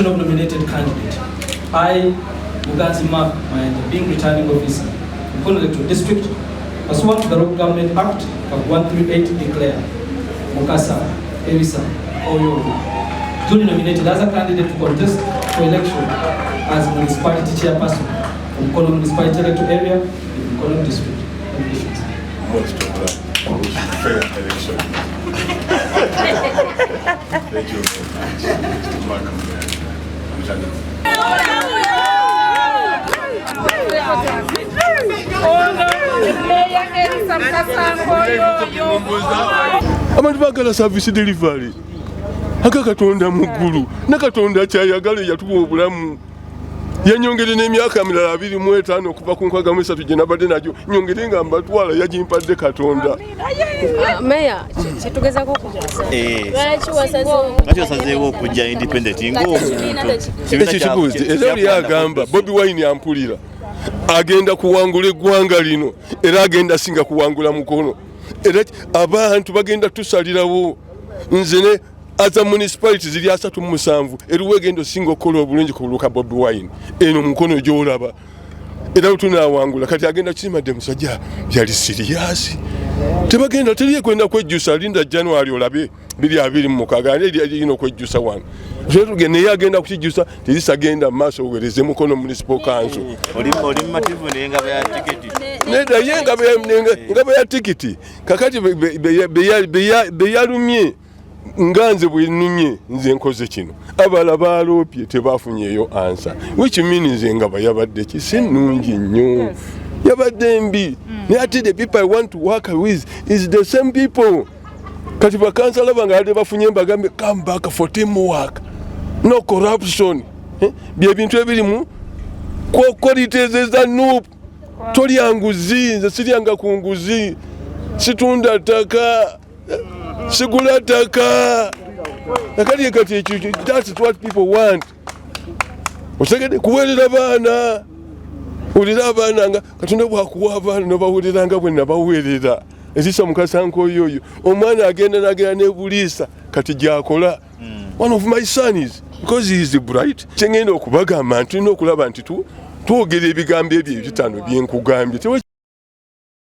election of nominated candidate. I, Muganzi Mark, and being returning officer, Mukono Electoral District, pursuant to the Local Government Act of 138, declare Mukasa Erisa duly nominated as a candidate to contest for election as municipality chairperson of Mukono Municipality Electoral Area in Mukono District. Most of that fair election. Thank you very much, Mr. Malcolm. Abantu bagala service delivery. Akatonda muggulu nakatonda kyayagala yatuwa obulamu yanyongere n'emyaka 25 okuva ku nkwaga mu 3 gye nabadde najyo nyongere nga mbatwala yagimpadde Katonda. Meya kitugezako okubuuza lwaki wasazeewo okujja independent ekyo era yagamba Bobi Wine ampulira agenda kuwangula eggwanga lino era agenda singa kuwangula Mukono era abantu bagenda tusalirawo nze as a municipality ziri 37 eruwe gendo singo kolo obulungi kuluka Bobi Wine eno Mukono gyolaba era tunawangula kati agenda kimadde musajja byali serious tebagenda teliye kwenda kwejjusa linda January olabe 2026 ali ino kwejjusa wana tugende yagenda kukijjusa terisagenda maaso owereze Mukono municipal council oli mativu nenga ya tiketi neda yenga ya tiketi kakati beyalumye nganze bwenumye nze nkoze kino abala balopye tebafunyeyo answer which means ngaba yabadde kisinungi nnyo yabadde mbi ate the people I want to work with is the same people kati bakansala bangade bafunye mbagambe come back for teamwork no corruption bye bintu ebirimu qualities za Nup toli anguzi nze sirianga ku nguzi situunda taka sigula taka nakali kati that's what people want osegede kuwelera bana ulira bana nga Katonda bwakuwa abana no bawuliranga bwe nabawerera Erisa Mukasa nkoyoyo omwana agenda nagera ne bulisa kati gyakola one of my sons because he is bright chengenda okubagamba nti no kulaba nti twogera ebigambo ebyo bitano byenkugambye